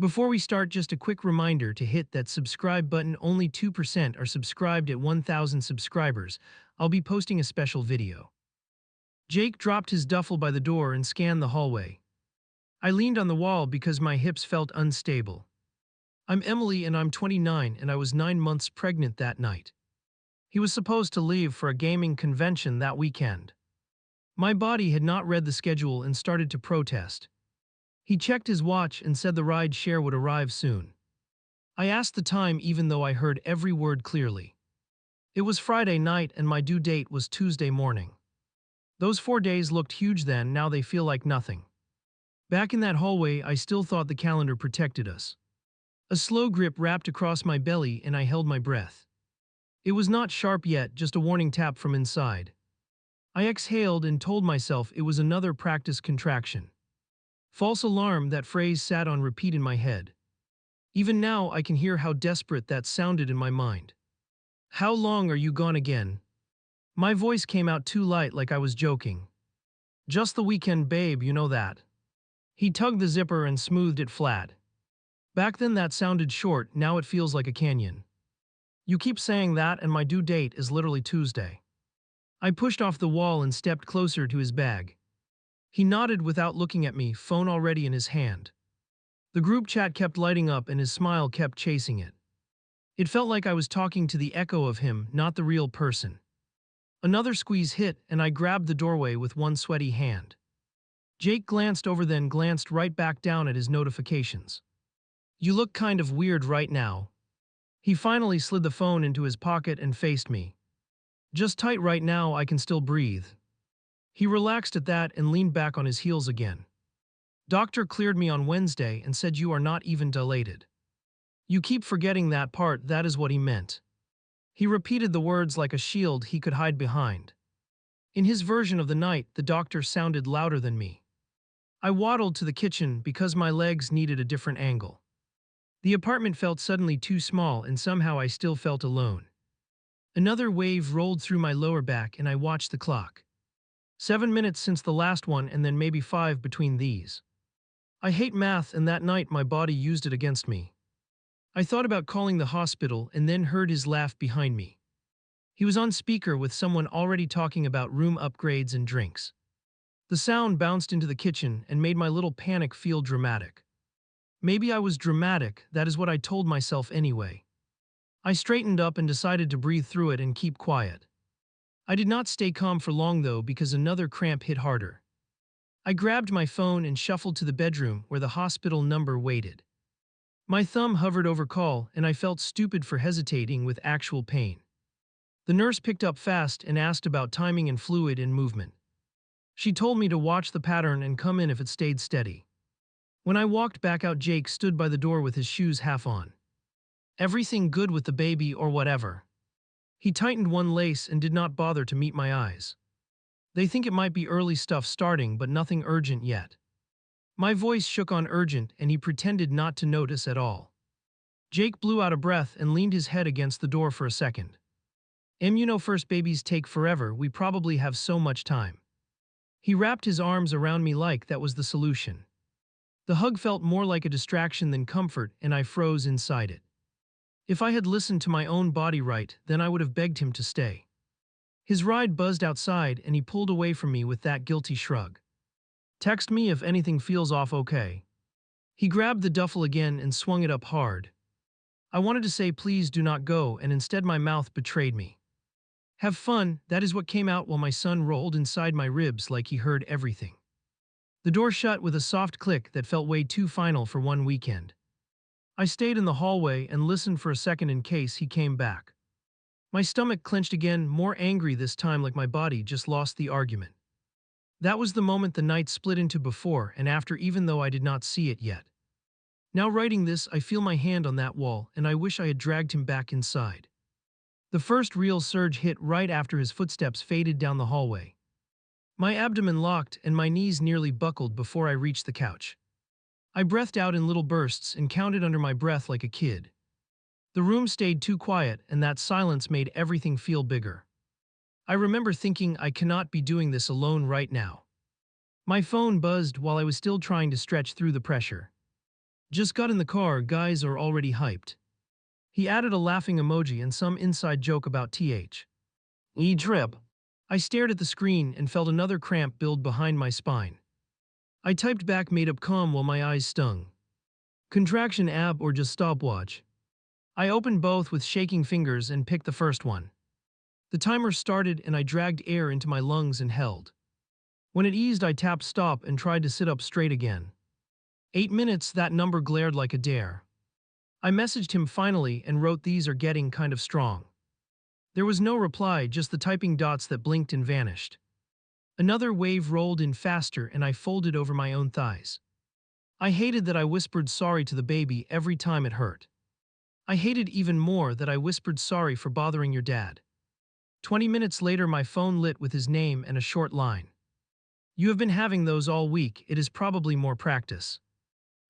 Before we start, just a quick reminder to hit that subscribe button. Only 2% are subscribed at 1,000 subscribers. I'll be posting a special video. Jake dropped his duffel by the door and scanned the hallway. I leaned on the wall because my hips felt unstable. I'm Emily and I'm 29 and I was 9 months pregnant that night. He was supposed to leave for a gaming convention that weekend. My body had not read the schedule and started to protest. He checked his watch and said the ride share would arrive soon. I asked the time even though I heard every word clearly. It was Friday night and my due date was Tuesday morning. Those 4 days looked huge then, now they feel like nothing. Back in that hallway, I still thought the calendar protected us. A slow grip wrapped across my belly and I held my breath. It was not sharp yet, just a warning tap from inside. I exhaled and told myself it was another practice contraction. False alarm, that phrase sat on repeat in my head. Even now I can hear how desperate that sounded in my mind. How long are you gone again? My voice came out too light, like I was joking. Just the weekend, babe, you know that. He tugged the zipper and smoothed it flat. Back then that sounded short, now it feels like a canyon. You keep saying that and my due date is literally Tuesday. I pushed off the wall and stepped closer to his bag. He nodded without looking at me, phone already in his hand. The group chat kept lighting up and his smile kept chasing it. It felt like I was talking to the echo of him, not the real person. Another squeeze hit and I grabbed the doorway with one sweaty hand. Jake glanced over, then glanced right back down at his notifications. You look kind of weird right now. He finally slid the phone into his pocket and faced me. Just tight right now, I can still breathe. He relaxed at that and leaned back on his heels again. Doctor cleared me on Wednesday and said you are not even dilated. You keep forgetting that part, that is what he meant. He repeated the words like a shield he could hide behind. In his version of the night, the doctor sounded louder than me. I waddled to the kitchen because my legs needed a different angle. The apartment felt suddenly too small and somehow I still felt alone. Another wave rolled through my lower back and I watched the clock. 7 minutes since the last one and then maybe 5 between these. I hate math and that night my body used it against me. I thought about calling the hospital and then heard his laugh behind me. He was on speaker with someone already talking about room upgrades and drinks. The sound bounced into the kitchen and made my little panic feel dramatic. Maybe I was dramatic, that is what I told myself anyway. I straightened up and decided to breathe through it and keep quiet. I did not stay calm for long though because another cramp hit harder. I grabbed my phone and shuffled to the bedroom where the hospital number waited. My thumb hovered over call and I felt stupid for hesitating with actual pain. The nurse picked up fast and asked about timing and fluid and movement. She told me to watch the pattern and come in if it stayed steady. When I walked back out, Jake stood by the door with his shoes half on. Everything good with the baby or whatever? He tightened one lace and did not bother to meet my eyes. They think it might be early stuff starting, but nothing urgent yet. My voice shook on urgent and he pretended not to notice at all. Jake blew out a breath and leaned his head against the door for a second. You know first babies take forever, we probably have so much time. He wrapped his arms around me like that was the solution. The hug felt more like a distraction than comfort and I froze inside it. If I had listened to my own body right, then I would have begged him to stay. His ride buzzed outside and he pulled away from me with that guilty shrug. Text me if anything feels off, okay? He grabbed the duffel again and swung it up hard. I wanted to say please do not go and instead my mouth betrayed me. Have fun, that is what came out while my son rolled inside my ribs like he heard everything. The door shut with a soft click that felt way too final for one weekend. I stayed in the hallway and listened for a second in case he came back. My stomach clenched again, more angry this time, like my body just lost the argument. That was the moment the night split into before and after, even though I did not see it yet. Now writing this, I feel my hand on that wall and I wish I had dragged him back inside. The first real surge hit right after his footsteps faded down the hallway. My abdomen locked and my knees nearly buckled before I reached the couch. I breathed out in little bursts and counted under my breath like a kid. The room stayed too quiet and that silence made everything feel bigger. I remember thinking I cannot be doing this alone right now. My phone buzzed while I was still trying to stretch through the pressure. Just got in the car, guys are already hyped. He added a laughing emoji and some inside joke about TH. E-trip. I stared at the screen and felt another cramp build behind my spine. I typed back made up calm while my eyes stung. Contraction ab or just stopwatch? I opened both with shaking fingers and picked the first one. The timer started and I dragged air into my lungs and held. When it eased, I tapped stop and tried to sit up straight again. 8 minutes, that number glared like a dare. I messaged him finally and wrote these are getting kind of strong. There was no reply, just the typing dots that blinked and vanished. Another wave rolled in faster and I folded over my own thighs. I hated that I whispered sorry to the baby every time it hurt. I hated even more that I whispered sorry for bothering your dad. 20 minutes later, my phone lit with his name and a short line. You have been having those all week, it is probably more practice.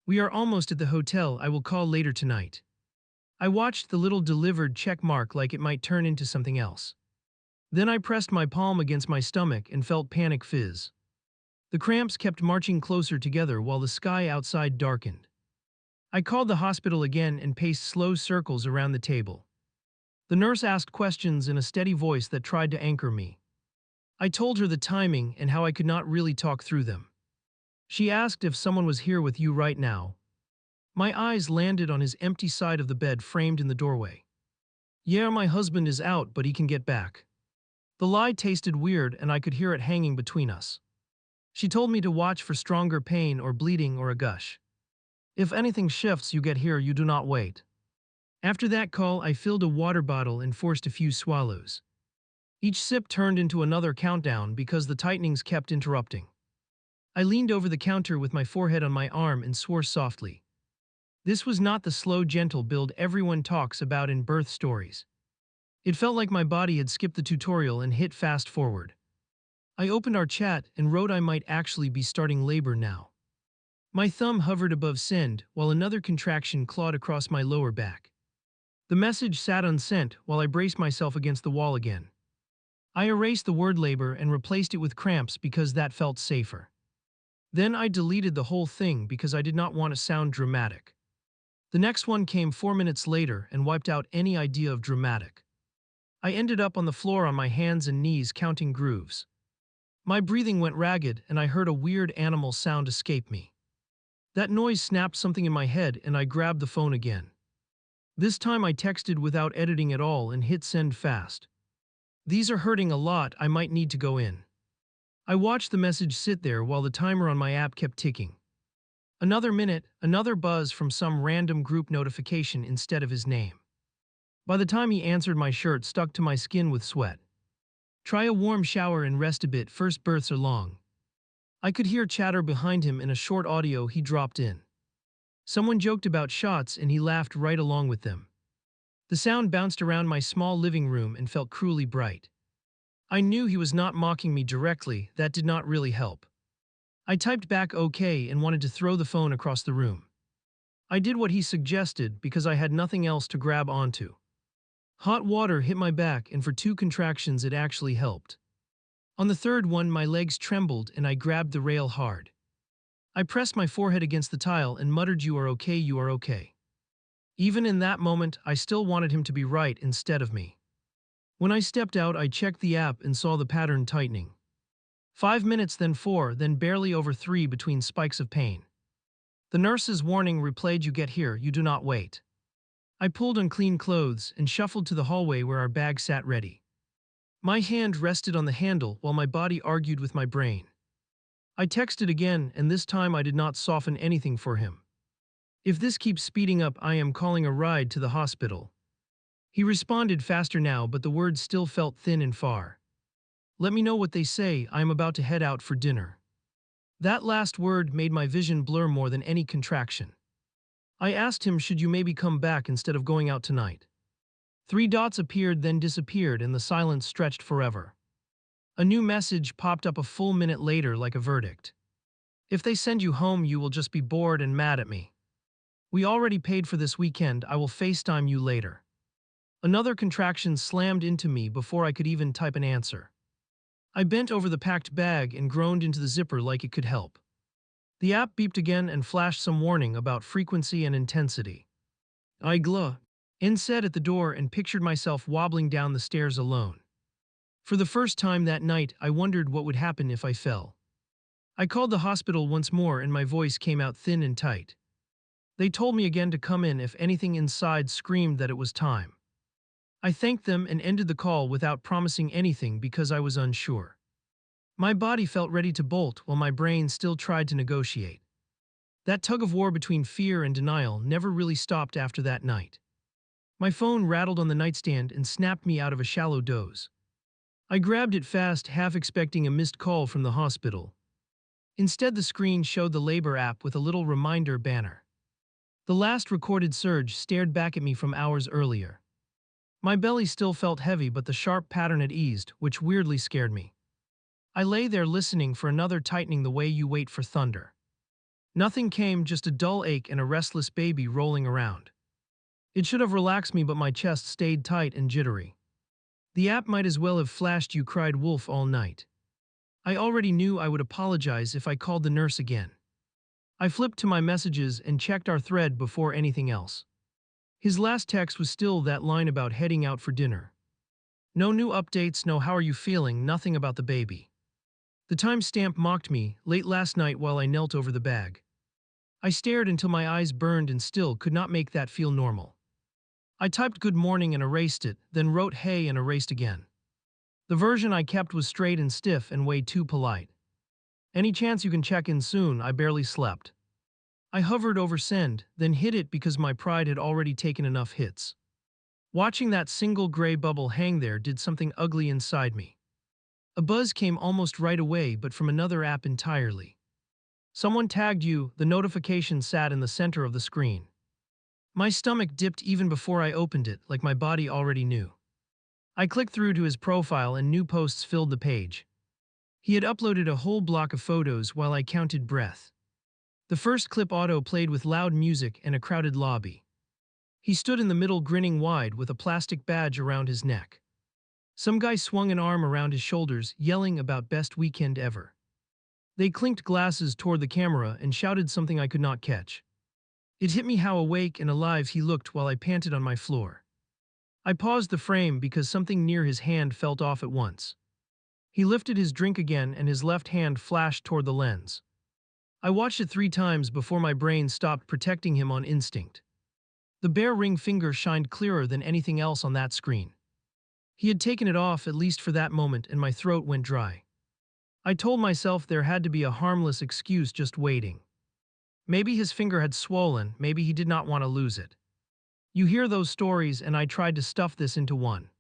We are almost at the hotel, I will call later tonight. I watched the little delivered check mark like it might turn into something else. Then I pressed my palm against my stomach and felt panic fizz. The cramps kept marching closer together while the sky outside darkened. I called the hospital again and paced slow circles around the table. The nurse asked questions in a steady voice that tried to anchor me. I told her the timing and how I could not really talk through them. She asked if someone was here with you right now. My eyes landed on his empty side of the bed framed in the doorway. Yeah, my husband is out, but he can get back. The lie tasted weird and I could hear it hanging between us. She told me to watch for stronger pain or bleeding or a gush. If anything shifts, you get here, you do not wait. After that call, I filled a water bottle and forced a few swallows. Each sip turned into another countdown because the tightenings kept interrupting. I leaned over the counter with my forehead on my arm and swore softly. This was not the slow, gentle build everyone talks about in birth stories. It felt like my body had skipped the tutorial and hit fast forward. I opened our chat and wrote I might actually be starting labor now. My thumb hovered above send while another contraction clawed across my lower back. The message sat unsent while I braced myself against the wall again. I erased the word labor and replaced it with cramps because that felt safer. Then I deleted the whole thing because I did not want to sound dramatic. The next one came 4 minutes later and wiped out any idea of dramatic. I ended up on the floor on my hands and knees counting grooves. My breathing went ragged and I heard a weird animal sound escape me. That noise snapped something in my head and I grabbed the phone again. This time I texted without editing at all and hit send fast. These are hurting a lot, I might need to go in. I watched the message sit there while the timer on my app kept ticking. Another minute, another buzz from some random group notification instead of his name. By the time he answered, my shirt stuck to my skin with sweat. Try a warm shower and rest a bit, first births are long. I could hear chatter behind him in a short audio he dropped in. Someone joked about shots and he laughed right along with them. The sound bounced around my small living room and felt cruelly bright. I knew he was not mocking me directly, that did not really help. I typed back okay and wanted to throw the phone across the room. I did what he suggested because I had nothing else to grab onto. Hot water hit my back and for 2 contractions it actually helped. On the third one my legs trembled and I grabbed the rail hard. I pressed my forehead against the tile and muttered you are okay, you are okay. Even in that moment I still wanted him to be right instead of me. When I stepped out I checked the app and saw the pattern tightening. 5 minutes, then 4, then barely over 3 between spikes of pain. The nurse's warning replayed you get here, you do not wait. I pulled on clean clothes and shuffled to the hallway where our bag sat ready. My hand rested on the handle while my body argued with my brain. I texted again and this time I did not soften anything for him. If this keeps speeding up, I am calling a ride to the hospital. He responded faster now, but the words still felt thin and far. Let me know what they say, I am about to head out for dinner. That last word made my vision blur more than any contraction. I asked him, should you maybe come back instead of going out tonight? 3 dots appeared then disappeared and the silence stretched forever. A new message popped up a full minute later like a verdict. If they send you home, you will just be bored and mad at me. We already paid for this weekend, I will FaceTime you later. Another contraction slammed into me before I could even type an answer. I bent over the packed bag and groaned into the zipper like it could help. The app beeped again and flashed some warning about frequency and intensity. I said at the door and pictured myself wobbling down the stairs alone. For the first time that night, I wondered what would happen if I fell. I called the hospital once more and my voice came out thin and tight. They told me again to come in if anything inside screamed that it was time. I thanked them and ended the call without promising anything because I was unsure. My body felt ready to bolt while my brain still tried to negotiate. That tug of war between fear and denial never really stopped after that night. My phone rattled on the nightstand and snapped me out of a shallow doze. I grabbed it fast, half expecting a missed call from the hospital. Instead, the screen showed the labor app with a little reminder banner. The last recorded surge stared back at me from hours earlier. My belly still felt heavy, but the sharp pattern had eased, which weirdly scared me. I lay there listening for another tightening the way you wait for thunder. Nothing came, just a dull ache and a restless baby rolling around. It should have relaxed me, but my chest stayed tight and jittery. The app might as well have flashed "You cried wolf" all night. I already knew I would apologize if I called the nurse again. I flipped to my messages and checked our thread before anything else. His last text was still that line about heading out for dinner. No new updates, no "how are you feeling," nothing about the baby. The timestamp mocked me, late last night while I knelt over the bag. I stared until my eyes burned and still could not make that feel normal. I typed "good morning" and erased it, then wrote "hey" and erased again. The version I kept was straight and stiff and way too polite. "Any chance you can check in soon? I barely slept." I hovered over send, then hit it because my pride had already taken enough hits. Watching that single gray bubble hang there did something ugly inside me. A buzz came almost right away, but from another app entirely. "Someone tagged you," the notification sat in the center of the screen. My stomach dipped even before I opened it, like my body already knew. I clicked through to his profile and new posts filled the page. He had uploaded a whole block of photos while I counted breath. The first clip auto-played with loud music and a crowded lobby. He stood in the middle grinning wide with a plastic badge around his neck. Some guy swung an arm around his shoulders, yelling about "best weekend ever." They clinked glasses toward the camera and shouted something I could not catch. It hit me how awake and alive he looked while I panted on my floor. I paused the frame because something near his hand felt off at once. He lifted his drink again and his left hand flashed toward the lens. I watched it 3 times before my brain stopped protecting him on instinct. The bare ring finger shined clearer than anything else on that screen. He had taken it off, at least for that moment, and my throat went dry. I told myself there had to be a harmless excuse just waiting. Maybe his finger had swollen, maybe he did not want to lose it. You hear those stories, and I tried to stuff this into one.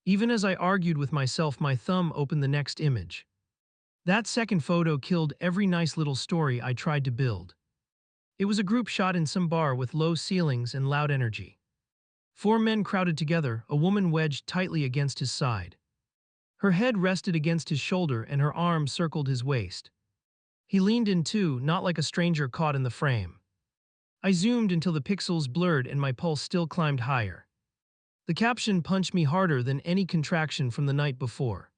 Even as I argued with myself, my thumb opened the next image. That second photo killed every nice little story I tried to build. It was a group shot in some bar with low ceilings and loud energy. 4 men crowded together, a woman wedged tightly against his side. Her head rested against his shoulder and her arm circled his waist. He leaned in too, not like a stranger caught in the frame. I zoomed until the pixels blurred and my pulse still climbed higher. The caption punched me harder than any contraction from the night before.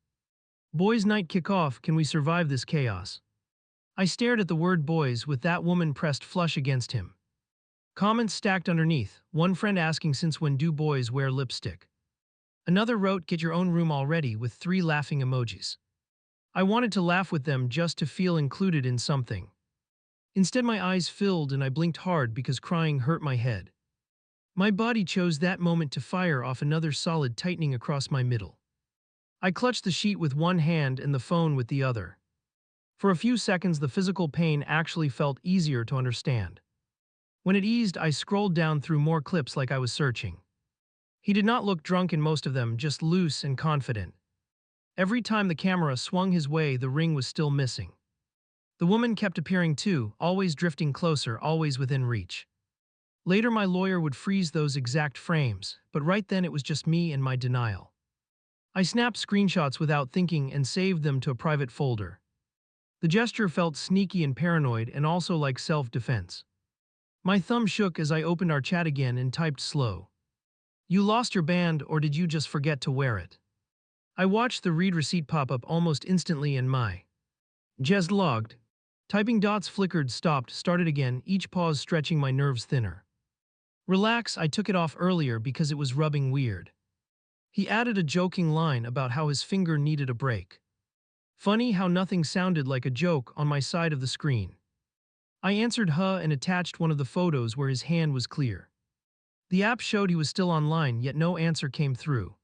"Boys' night kick-off, can we survive this chaos?" I stared at the word "boys" with that woman pressed flush against him. Comments stacked underneath, one friend asking since when do boys wear lipstick. Another wrote "get your own room already" with 3 laughing emojis. I wanted to laugh with them just to feel included in something. Instead my eyes filled and I blinked hard because crying hurt my head. My body chose that moment to fire off another solid tightening across my middle. I clutched the sheet with one hand and the phone with the other. For a few seconds the physical pain actually felt easier to understand. When it eased, I scrolled down through more clips like I was searching. He did not look drunk in most of them, just loose and confident. Every time the camera swung his way, the ring was still missing. The woman kept appearing too, always drifting closer, always within reach. Later my lawyer would freeze those exact frames, but right then it was just me and my denial. I snapped screenshots without thinking and saved them to a private folder. The gesture felt sneaky and paranoid and also like self-defense. My thumb shook as I opened our chat again and typed slow. "You lost your band, or did you just forget to wear it?" I watched the read receipt pop up almost instantly and my just logged. Typing dots flickered, stopped, started again, each pause stretching my nerves thinner. Relax, I took it off earlier because it was rubbing weird. He added a joking line about how his finger needed a break. Funny how nothing sounded like a joke on my side of the screen. I answered huh and attached one of the photos where his hand was clear. The app showed he was still online, yet no answer came through.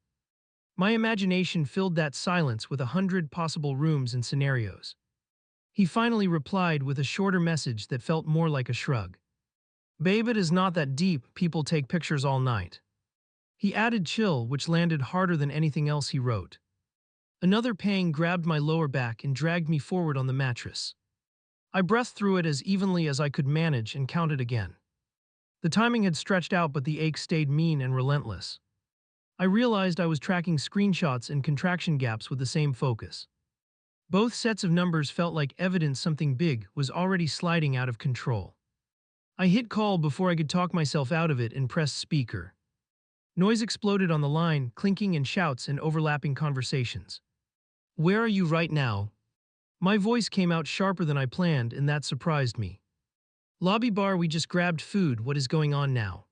My imagination filled that silence with 100 possible rooms and scenarios. He finally replied with a shorter message that felt more like a shrug. Babe, it is not that deep, people take pictures all night. He added chill, which landed harder than anything else he wrote. Another pang grabbed my lower back and dragged me forward on the mattress. I breathed through it as evenly as I could manage and counted again. The timing had stretched out, but the ache stayed mean and relentless. I realized I was tracking screenshots and contraction gaps with the same focus. Both sets of numbers felt like evidence something big was already sliding out of control. I hit call before I could talk myself out of it and pressed speaker. Noise exploded on the line, clinking and shouts and overlapping conversations. Where are you right now? My voice came out sharper than I planned, and that surprised me. Lobby bar, we just grabbed food, what is going on now?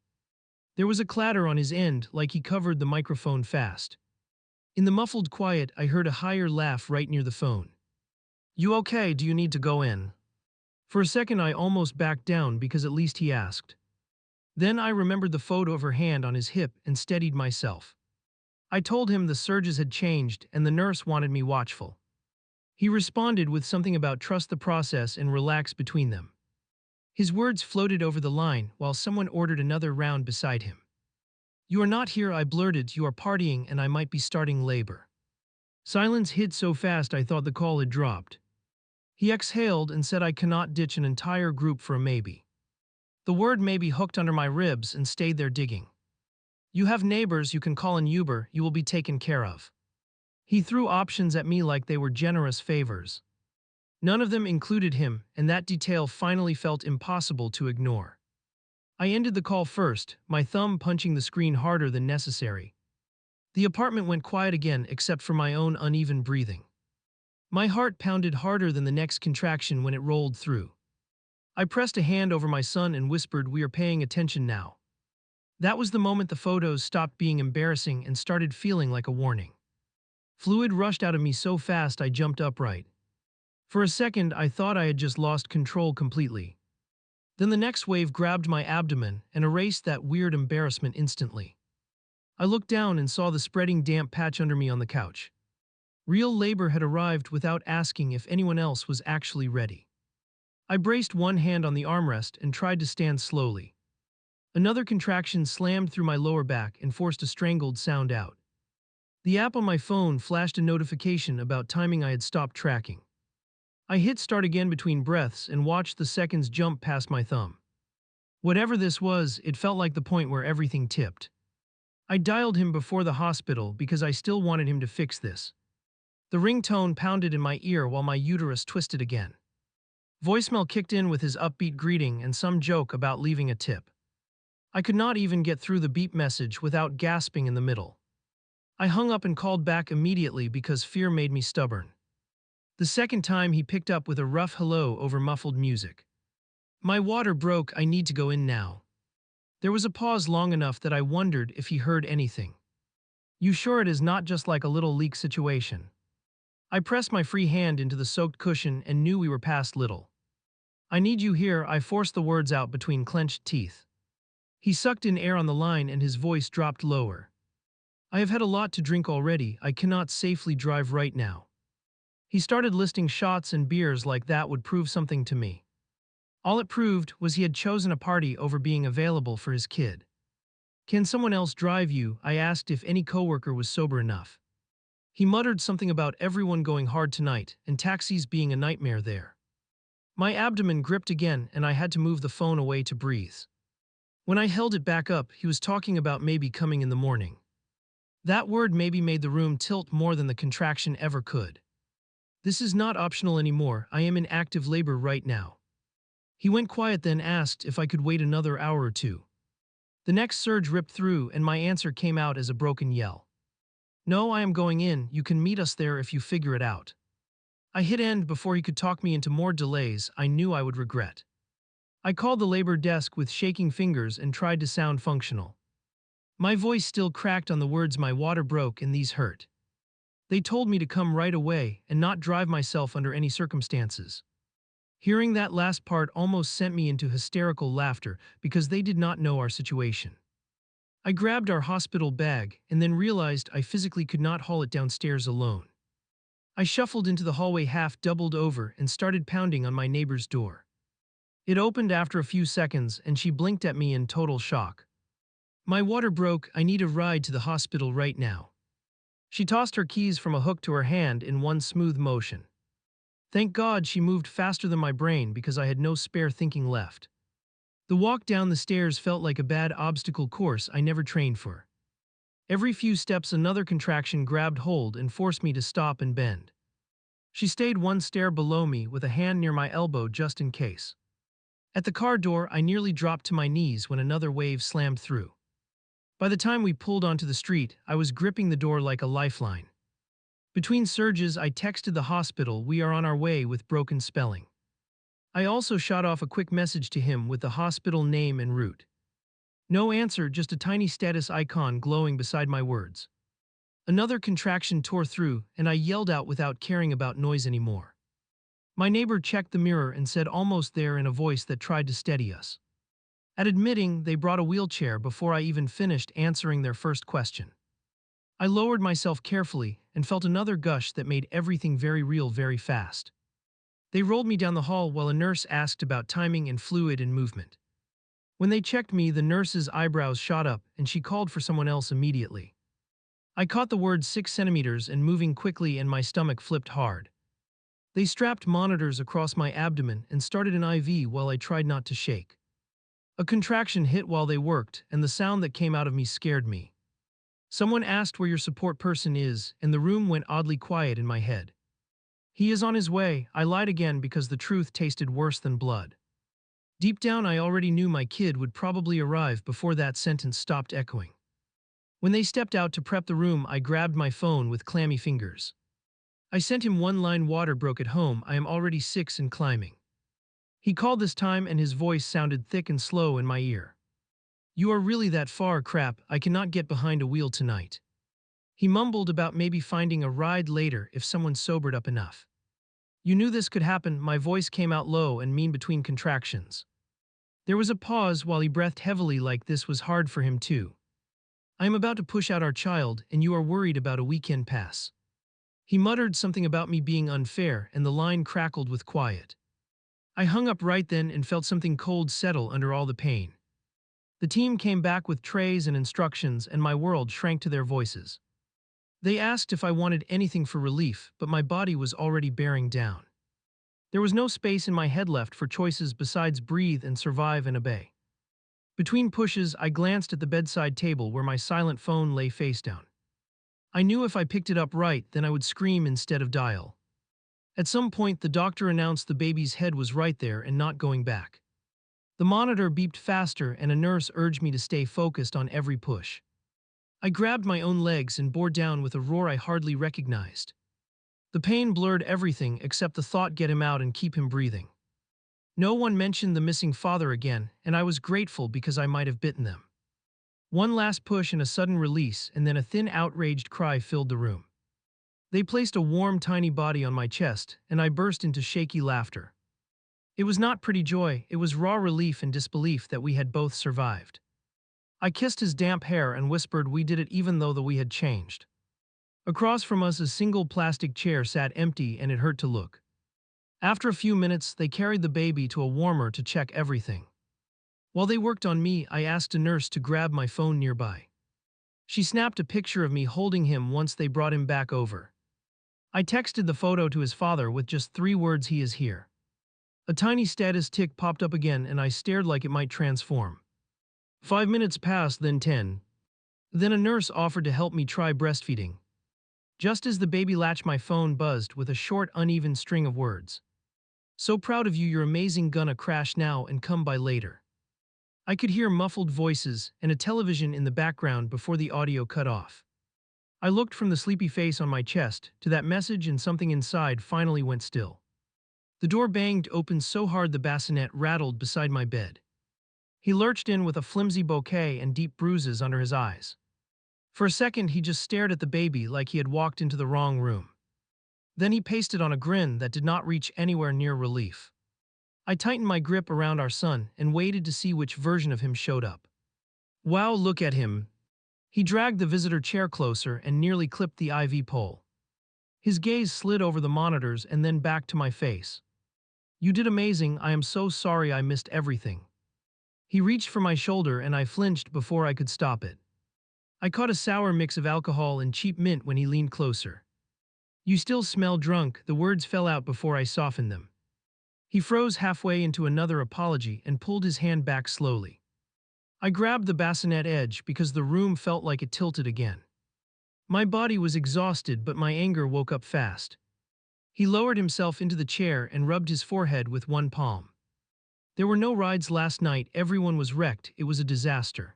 There was a clatter on his end, like he covered the microphone fast. In the muffled quiet, I heard a higher laugh right near the phone. You okay? Do you need to go in? For a second I almost backed down because at least he asked. Then I remembered the photo of her hand on his hip and steadied myself. I told him the surges had changed and the nurse wanted me watchful. He responded with something about trust the process and relax between them. His words floated over the line while someone ordered another round beside him. You are not here, I blurted, you are partying and I might be starting labor. Silence hit so fast I thought the call had dropped. He exhaled and said I cannot ditch an entire group for a maybe. The word maybe hooked under my ribs and stayed there digging. You have neighbors, you can call an Uber, you will be taken care of. He threw options at me like they were generous favors. None of them included him, and that detail finally felt impossible to ignore. I ended the call first, my thumb punching the screen harder than necessary. The apartment went quiet again except for my own uneven breathing. My heart pounded harder than the next contraction when it rolled through. I pressed a hand over my son and whispered, we are paying attention now. That was the moment the photos stopped being embarrassing and started feeling like a warning. Fluid rushed out of me so fast I jumped upright. For a second I thought I had just lost control completely. Then the next wave grabbed my abdomen and erased that weird embarrassment instantly. I looked down and saw the spreading damp patch under me on the couch. Real labor had arrived without asking if anyone else was actually ready. I braced one hand on the armrest and tried to stand slowly. Another contraction slammed through my lower back and forced a strangled sound out. The app on my phone flashed a notification about timing I had stopped tracking. I hit start again between breaths and watched the seconds jump past my thumb. Whatever this was, it felt like the point where everything tipped. I dialed him before the hospital because I still wanted him to fix this. The ringtone pounded in my ear while my uterus twisted again. Voicemail kicked in with his upbeat greeting and some joke about leaving a tip. I could not even get through the beep message without gasping in the middle. I hung up and called back immediately because fear made me stubborn. The second time he picked up with a rough hello over muffled music. My water broke, I need to go in now. There was a pause long enough that I wondered if he heard anything. You sure it is not just like a little leak situation? I pressed my free hand into the soaked cushion and knew we were past little. I need you here, I forced the words out between clenched teeth. He sucked in air on the line and his voice dropped lower. I have had a lot to drink already, I cannot safely drive right now. He started listing shots and beers like that would prove something to me. All it proved was he had chosen a party over being available for his kid. Can someone else drive you? I asked if any coworker was sober enough. He muttered something about everyone going hard tonight and taxis being a nightmare there. My abdomen gripped again and I had to move the phone away to breathe. When I held it back up, he was talking about maybe coming in the morning. That word maybe made the room tilt more than the contraction ever could. This is not optional anymore, I am in active labor right now. He went quiet then asked if I could wait another hour or two. The next surge ripped through and my answer came out as a broken yell. No, I am going in, you can meet us there if you figure it out. I hit end before he could talk me into more delays I knew I would regret. I called the labor desk with shaking fingers and tried to sound functional. My voice still cracked on the words "my water broke and these hurt." They told me to come right away and not drive myself under any circumstances. Hearing that last part almost sent me into hysterical laughter because they did not know our situation. I grabbed our hospital bag and then realized I physically could not haul it downstairs alone. I shuffled into the hallway half doubled over and started pounding on my neighbor's door. It opened after a few seconds and she blinked at me in total shock. "My water broke, I need a ride to the hospital right now." She tossed her keys from a hook to her hand in one smooth motion. Thank God she moved faster than my brain because I had no spare thinking left. The walk down the stairs felt like a bad obstacle course I never trained for. Every few steps another contraction grabbed hold and forced me to stop and bend. She stayed one stair below me with a hand near my elbow just in case. At the car door, I nearly dropped to my knees when another wave slammed through. By the time we pulled onto the street, I was gripping the door like a lifeline. Between surges, I texted the hospital we are on our way with broken spelling. I also shot off a quick message to him with the hospital name and route. No answer, just a tiny status icon glowing beside my words. Another contraction tore through, and I yelled out without caring about noise anymore. My neighbor checked the mirror and said "almost there" in a voice that tried to steady us. At admitting, they brought a wheelchair before I even finished answering their first question. I lowered myself carefully and felt another gush that made everything very real very fast. They rolled me down the hall while a nurse asked about timing and fluid and movement. When they checked me, the nurse's eyebrows shot up and she called for someone else immediately. I caught the word 6 centimeters and moving quickly and my stomach flipped hard. They strapped monitors across my abdomen and started an IV while I tried not to shake. A contraction hit while they worked and the sound that came out of me scared me. Someone asked where your support person is, and the room went oddly quiet in my head. "He is on his way," I lied again because the truth tasted worse than blood. Deep down, I already knew my kid would probably arrive before that sentence stopped echoing. When they stepped out to prep the room, I grabbed my phone with clammy fingers. I sent him one line: "Water broke at home, I am already 6 and climbing." He called this time and his voice sounded thick and slow in my ear. "You are really that far? Crap, I cannot get behind a wheel tonight." He mumbled about maybe finding a ride later if someone sobered up enough. "You knew this could happen," my voice came out low and mean between contractions. There was a pause while he breathed heavily like this was hard for him too. "I am about to push out our child and you are worried about a weekend pass." He muttered something about me being unfair and the line crackled with quiet. I hung up right then and felt something cold settle under all the pain. The team came back with trays and instructions and my world shrank to their voices. They asked if I wanted anything for relief, but my body was already bearing down. There was no space in my head left for choices besides breathe and survive and obey. Between pushes, I glanced at the bedside table where my silent phone lay face down. I knew if I picked it up right, then I would scream instead of dial. At some point, the doctor announced the baby's head was right there and not going back. The monitor beeped faster and a nurse urged me to stay focused on every push. I grabbed my own legs and bore down with a roar I hardly recognized. The pain blurred everything except the thought: get him out and keep him breathing. No one mentioned the missing father again, and I was grateful because I might have bitten them. One last push and a sudden release, and then a thin, outraged cry filled the room. They placed a warm, tiny body on my chest, and I burst into shaky laughter. It was not pretty joy, it was raw relief and disbelief that we had both survived. I kissed his damp hair and whispered we did it even though we had changed. Across from us, a single plastic chair sat empty and it hurt to look. After a few minutes, they carried the baby to a warmer to check everything. While they worked on me, I asked a nurse to grab my phone nearby. She snapped a picture of me holding him once they brought him back over. I texted the photo to his father with just 3 words: "He is here." A tiny status tick popped up again and I stared like it might transform. 5 minutes passed, then 10. Then a nurse offered to help me try breastfeeding. Just as the baby latch, my phone buzzed with a short, uneven string of words. "So proud of you, you're amazing, gonna crash now and come by later." I could hear muffled voices and a television in the background before the audio cut off. I looked from the sleepy face on my chest to that message, and something inside finally went still. The door banged open so hard the bassinet rattled beside my bed. He lurched in with a flimsy bouquet and deep bruises under his eyes. For a second, he just stared at the baby like he had walked into the wrong room. Then he pasted on a grin that did not reach anywhere near relief. I tightened my grip around our son and waited to see which version of him showed up. Wow, look at him. He dragged the visitor chair closer and nearly clipped the IV pole. His gaze slid over the monitors and then back to my face. You did amazing. I am so sorry I missed everything. He reached for my shoulder and I flinched before I could stop it. I caught a sour mix of alcohol and cheap mint when he leaned closer. You still smell drunk, the words fell out before I softened them. He froze halfway into another apology and pulled his hand back slowly. I grabbed the bassinet edge because the room felt like it tilted again. My body was exhausted, but my anger woke up fast. He lowered himself into the chair and rubbed his forehead with one palm. There were no rides last night, everyone was wrecked, it was a disaster.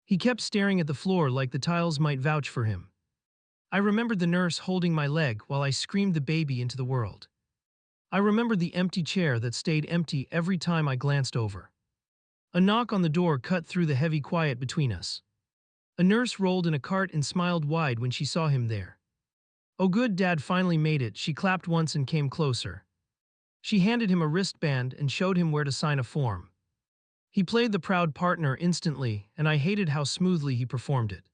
He kept staring at the floor like the tiles might vouch for him. I remembered the nurse holding my leg while I screamed the baby into the world. I remembered the empty chair that stayed empty every time I glanced over. A knock on the door cut through the heavy quiet between us. A nurse rolled in a cart and smiled wide when she saw him there. Oh good, Dad finally made it, she clapped once and came closer. She handed him a wristband and showed him where to sign a form. He played the proud partner instantly, and I hated how smoothly he performed it.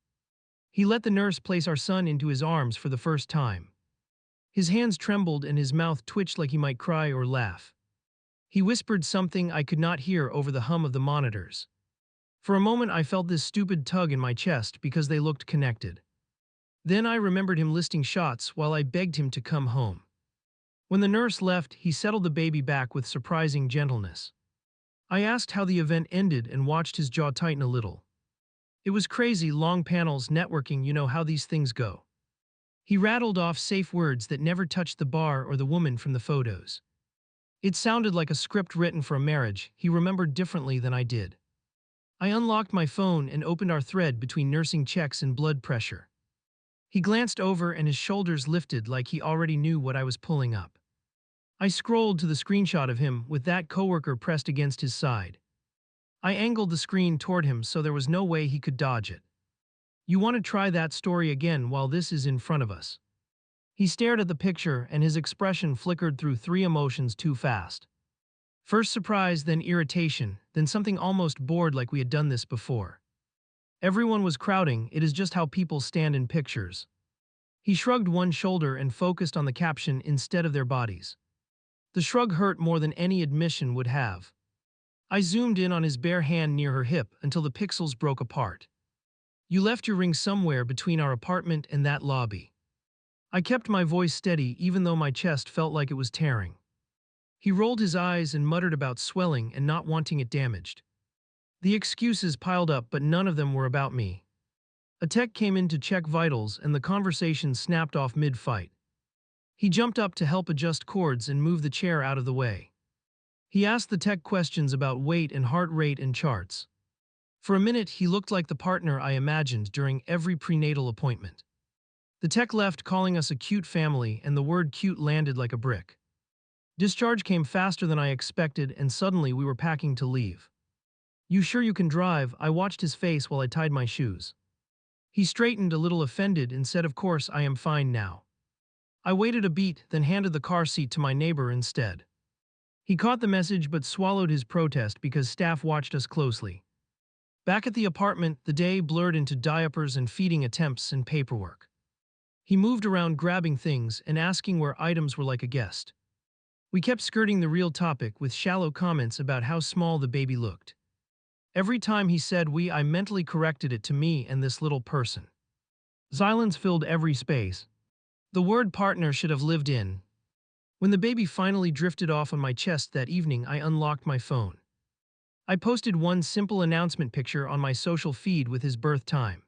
He let the nurse place our son into his arms for the first time. His hands trembled and his mouth twitched like he might cry or laugh. He whispered something I could not hear over the hum of the monitors. For a moment I felt this stupid tug in my chest because they looked connected. Then I remembered him listing shots while I begged him to come home. When the nurse left, he settled the baby back with surprising gentleness. I asked how the event ended and watched his jaw tighten a little. It was crazy, long panels, networking, you know how these things go. He rattled off safe words that never touched the bar or the woman from the photos. It sounded like a script written for a marriage he remembered differently than I did. I unlocked my phone and opened our thread between nursing checks and blood pressure. He glanced over and his shoulders lifted like he already knew what I was pulling up. I scrolled to the screenshot of him with that coworker pressed against his side. I angled the screen toward him so there was no way he could dodge it. You want to try that story again while this is in front of us? He stared at the picture and his expression flickered through three emotions too fast. First surprise, then irritation, then something almost bored like we had done this before. Everyone was crowding, it is just how people stand in pictures. He shrugged one shoulder and focused on the caption instead of their bodies. The shrug hurt more than any admission would have. I zoomed in on his bare hand near her hip until the pixels broke apart. You left your ring somewhere between our apartment and that lobby. I kept my voice steady even though my chest felt like it was tearing. He rolled his eyes and muttered about swelling and not wanting it damaged. The excuses piled up, but none of them were about me. A tech came in to check vitals and the conversation snapped off mid-fight. He jumped up to help adjust cords and move the chair out of the way. He asked the tech questions about weight and heart rate and charts. For a minute, he looked like the partner I imagined during every prenatal appointment. The tech left calling us a cute family, and the word cute landed like a brick. Discharge came faster than I expected, and suddenly we were packing to leave. You sure you can drive? I watched his face while I tied my shoes. He straightened, a little offended, and said, of course, I am fine now. I waited a beat, then handed the car seat to my neighbor instead. He caught the message but swallowed his protest because staff watched us closely. Back at the apartment, the day blurred into diapers and feeding attempts and paperwork. He moved around grabbing things and asking where items were like a guest. We kept skirting the real topic with shallow comments about how small the baby looked. Every time he said we, I mentally corrected it to me and this little person. Silence filled every space. The word partner should have lived in. When the baby finally drifted off on my chest that evening, I unlocked my phone. I posted one simple announcement picture on my social feed with his birth time.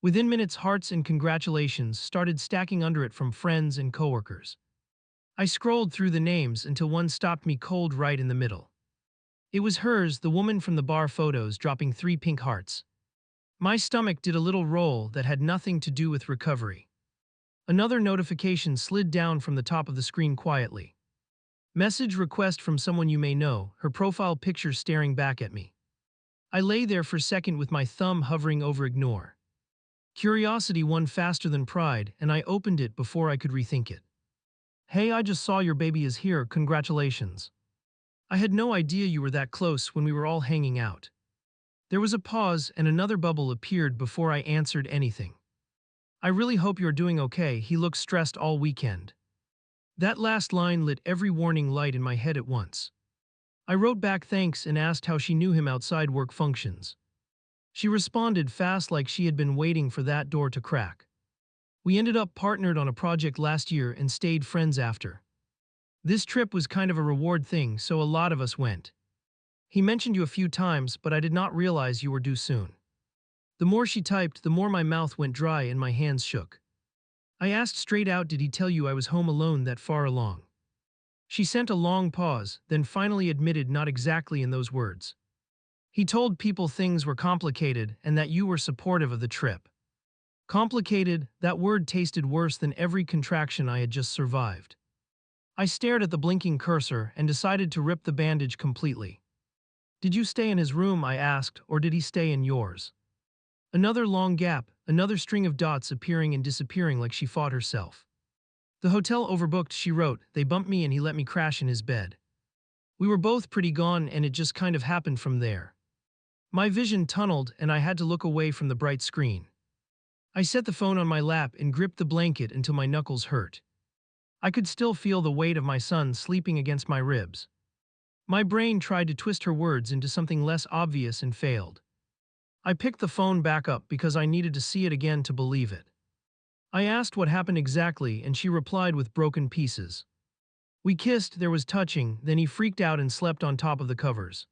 Within minutes, hearts and congratulations started stacking under it from friends and coworkers. I scrolled through the names until one stopped me cold right in the middle. It was hers, the woman from the bar photos, dropping 3 pink hearts. My stomach did a little roll that had nothing to do with recovery. Another notification slid down from the top of the screen quietly. Message request from someone you may know, her profile picture staring back at me. I lay there for a second with my thumb hovering over ignore. Curiosity won faster than pride, and I opened it before I could rethink it. Hey, I just saw your baby is here, congratulations. I had no idea you were that close when we were all hanging out. There was a pause and another bubble appeared before I answered anything. I really hope you're doing okay, he looked stressed all weekend. That last line lit every warning light in my head at once. I wrote back thanks and asked how she knew him outside work functions. She responded fast like she had been waiting for that door to crack. We ended up partnered on a project last year and stayed friends after. This trip was kind of a reward thing, so a lot of us went. He mentioned you a few times, but I did not realize you were due soon. The more she typed, the more my mouth went dry and my hands shook. I asked straight out, did he tell you I was home alone that far along? She sent a long pause, then finally admitted not exactly in those words. He told people things were complicated and that you were supportive of the trip. Complicated, that word tasted worse than every contraction I had just survived. I stared at the blinking cursor and decided to rip the bandage completely. Did you stay in his room, I asked, or did he stay in yours? Another long gap, another string of dots appearing and disappearing like she fought herself. The hotel overbooked, she wrote, they bumped me and he let me crash in his bed. We were both pretty gone and it just kind of happened from there. My vision tunneled and I had to look away from the bright screen. I set the phone on my lap and gripped the blanket until my knuckles hurt. I could still feel the weight of my son sleeping against my ribs. My brain tried to twist her words into something less obvious and failed. I picked the phone back up because I needed to see it again to believe it. I asked what happened exactly and she replied with broken pieces. We kissed, there was touching, then he freaked out and slept on top of the covers.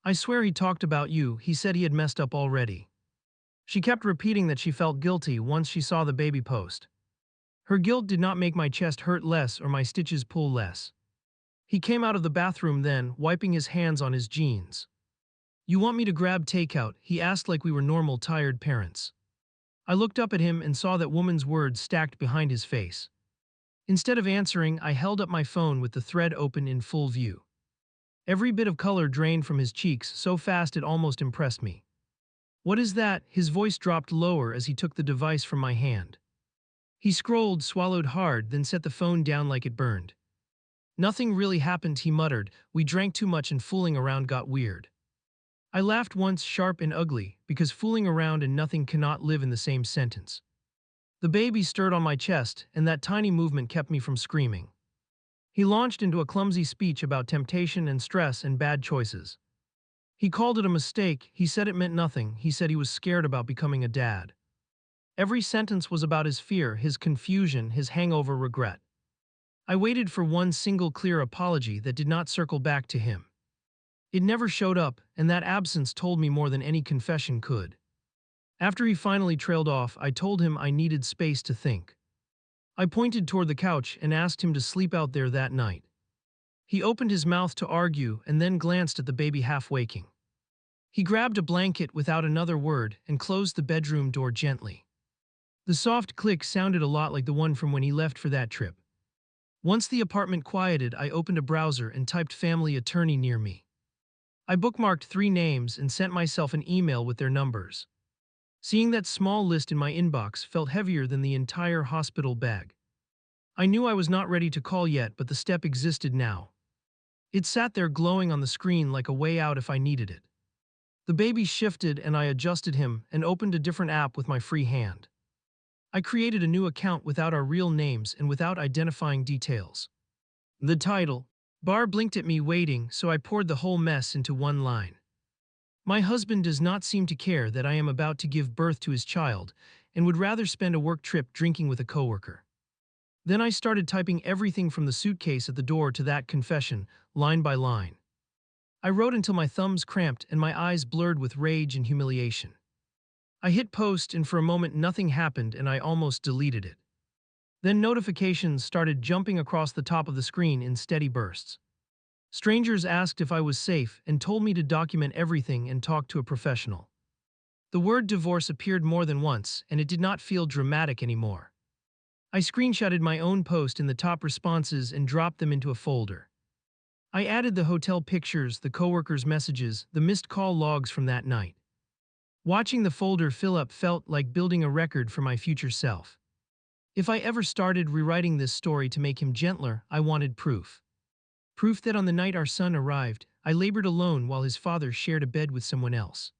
I swear he talked about you, he said he had messed up already. She kept repeating that she felt guilty once she saw the baby post. Her guilt did not make my chest hurt less or my stitches pull less. He came out of the bathroom then, wiping his hands on his jeans. You want me to grab takeout? He asked like we were normal tired parents. I looked up at him and saw that woman's words stacked behind his face. Instead of answering, I held up my phone with the thread open in full view. Every bit of color drained from his cheeks so fast it almost impressed me. What is that? His voice dropped lower as he took the device from my hand. He scrolled, swallowed hard, then set the phone down like it burned. Nothing really happened, he muttered. We drank too much and fooling around got weird. I laughed once, sharp and ugly, because fooling around and nothing cannot live in the same sentence. The baby stirred on my chest, and that tiny movement kept me from screaming. He launched into a clumsy speech about temptation and stress and bad choices. He called it a mistake, he said it meant nothing, he said he was scared about becoming a dad. Every sentence was about his fear, his confusion, his hangover regret. I waited for one single clear apology that did not circle back to him. It never showed up, and that absence told me more than any confession could. After he finally trailed off, I told him I needed space to think. I pointed toward the couch and asked him to sleep out there that night. He opened his mouth to argue and then glanced at the baby half waking. He grabbed a blanket without another word and closed the bedroom door gently. The soft click sounded a lot like the one from when he left for that trip. Once the apartment quieted, I opened a browser and typed family attorney near me. I bookmarked 3 names and sent myself an email with their numbers. Seeing that small list in my inbox felt heavier than the entire hospital bag. I knew I was not ready to call yet, but the step existed now. It sat there glowing on the screen like a way out if I needed it. The baby shifted and I adjusted him and opened a different app with my free hand. I created a new account without our real names and without identifying details. The title. Bar blinked at me waiting, so I poured the whole mess into one line. My husband does not seem to care that I am about to give birth to his child and would rather spend a work trip drinking with a coworker. Then I started typing everything from the suitcase at the door to that confession, line by line. I wrote until my thumbs cramped and my eyes blurred with rage and humiliation. I hit post and for a moment nothing happened and I almost deleted it. Then notifications started jumping across the top of the screen in steady bursts. Strangers asked if I was safe and told me to document everything and talk to a professional. The word divorce appeared more than once, and it did not feel dramatic anymore. I screenshotted my own post in the top responses and dropped them into a folder. I added the hotel pictures, the coworkers' messages, the missed call logs from that night. Watching the folder fill up felt like building a record for my future self. If I ever started rewriting this story to make him gentler, I wanted proof. Proof that on the night our son arrived, I labored alone while his father shared a bed with someone else.